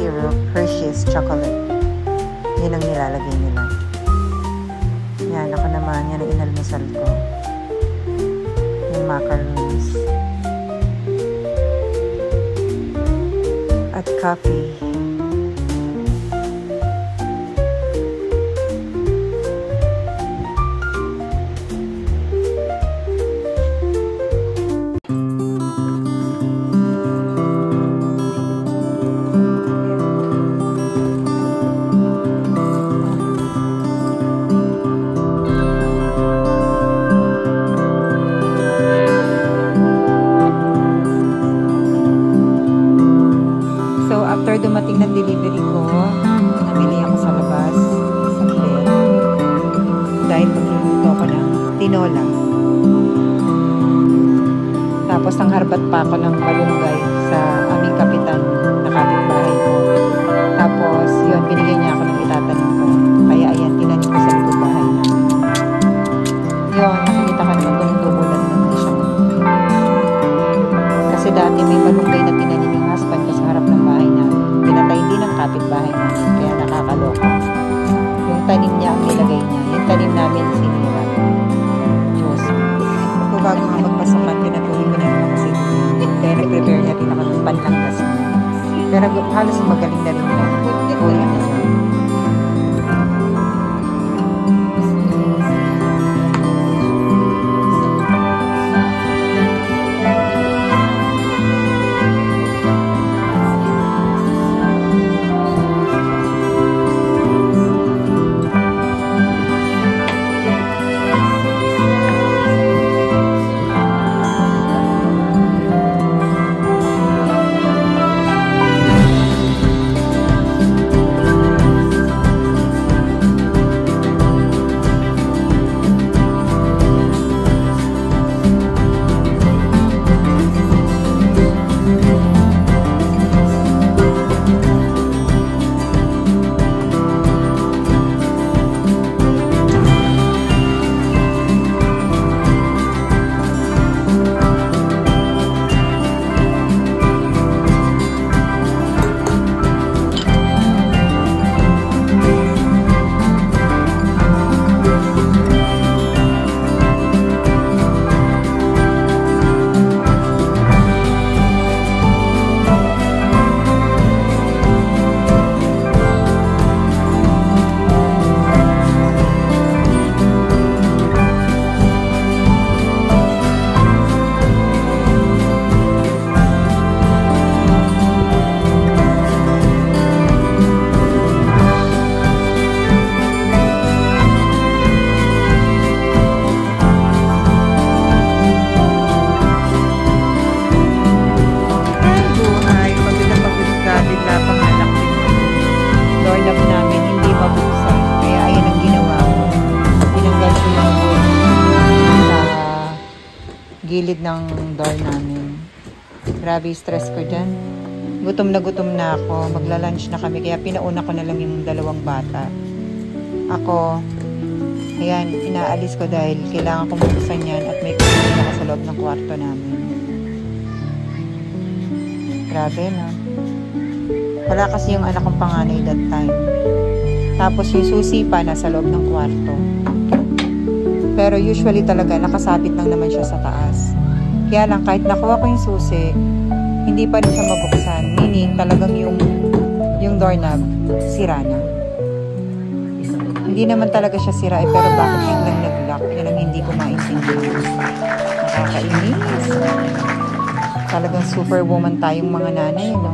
syrup, Hershey's chocolate. Yun ang nilalagay nila. Yan, ako naman, yan ang inalmusal ko. Yung macaroons. At coffee. Dumating ng delivery ko, namili ako sa labas saglit dahil magluluto ko ng tinola. Tapos ang harbat pa ako ng malunggay sa aming kapitan na kapitbahay ko. Tapos yun, binigay niya ako ng itatanim ko. Kaya ayan, tinanim ko sa likod bahay na. Yun, nakikita ka naman kung tumulan naman siya. Kasi dati may malunggay na tinanim yung husband ko sa harap ng bahay na. Pinatay din ang kapitbahay namin, kaya nakakaloka. Yung tanim niya ang nilagay niya. Yung tanim namin sinira. Diyos. Ako bago nga magpasukan, pinatuloy ko na naman kasi kaya nag-prepare na rin ako ng panlanggas. Pero halos magaling na rin na. Uwi na yun. Gilid ng door namin. Grabe stress ko dyan. Gutom na ako. Magla-lunch na kami. Kaya pinauna ko na lang yung dalawang bata. Ako, ayan, inaalis ko dahil kailangan kong buksan yan at may kumain ako sa loob ng kwarto namin. Grabe, no? Wala kasi yung anak kong panganay that time. Tapos yung susi pa nasa loob ng kwarto. Pero usually talaga nakasabit lang naman siya sa taas. Kaya lang kahit nakuha ko yung susi, hindi pa rin siya mabuksan. Meaning talagang yung doorknob sira na. Hindi naman talaga siya sira pero bakit biglang nag-lock? Yun ang hindi ko maintindihan. Nakakainis. Talagang superwoman tayong mga nanay, no?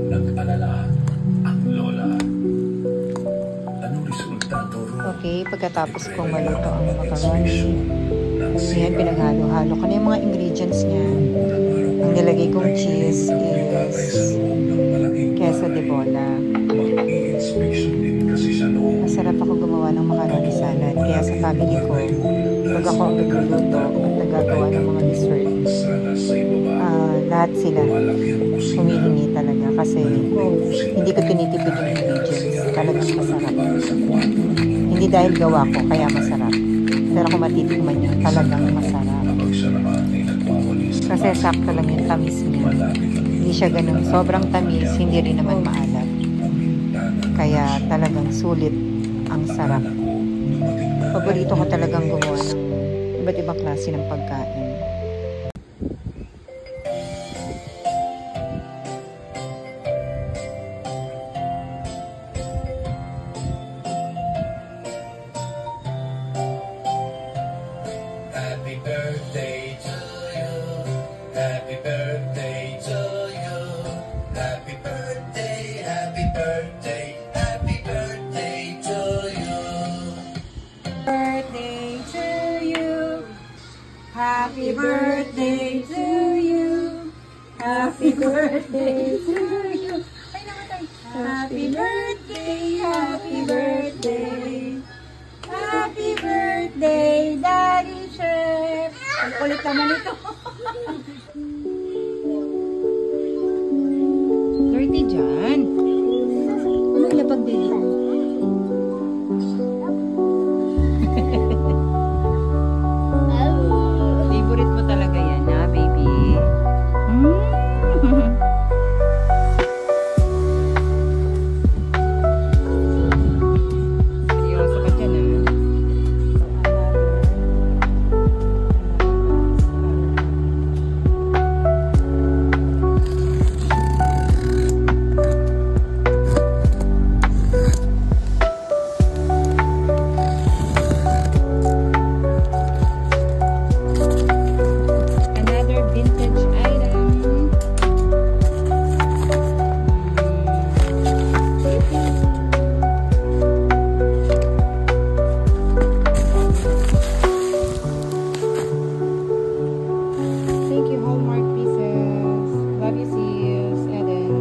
nag-alala ang lola. Anong resultado ro? Okay, pagkatapos kong maluto ang macaroni, ayan, pinaghalo-halo ko na yung mga ingredients niya. Ang nilagay kong cheese is queso de bola. Masarap ako gumawa ng macaroni salad. Kaya sa family ko, pag ako ang nagluluto at nagagawa ng mga dessert, lahat sila humihingi talaga kasi hindi ko tinitipid yung ingredients. Talagang masarap. Hindi dahil gawa ko, kaya masarap. Pero kung matitikman niya, talagang masarap. Kasi sakto lang yung tamis niya. Hindi siya ganun. Sobrang tamis, hindi rin naman maalat. Kaya talagang sulit ang sarap. Paborito ko talagang gumawa ng iba't ibang klase ng pagkain. Happy birthday to you. Happy birthday to you. Happy birthday, happy birthday, happy birthday to you. Birthday to you. Happy birthday to you. Happy birthday to you. Ay, namatay. Happy birthday, happy birthday. Happy birthday, Daddy Chef. Ang kulit naman ito. Dirty dyan. Ano ilapag dito? Favorite mo talaga yan, ha, baby? Seryoso ka dyan, ha? Another vintage item. Thank you, Hallmark pieces. Love you, sis. Eden.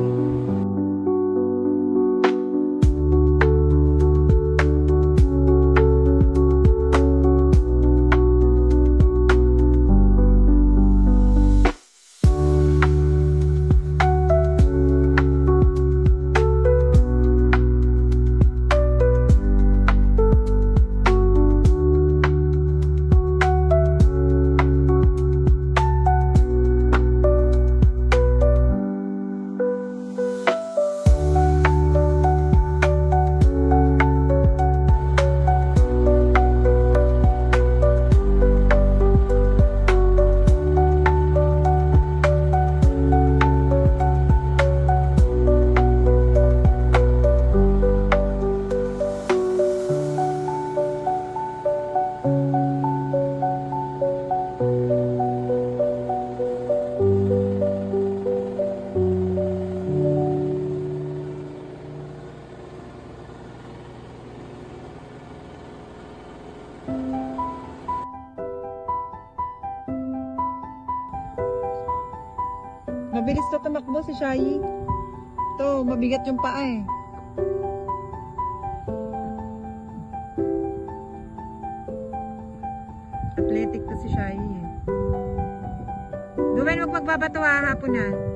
Mabilis to tumakbo si Shayi. To, mabigat yung paa eh. Athletic to si Shayi eh. Duwen, huwag magbabato ha, hapon na.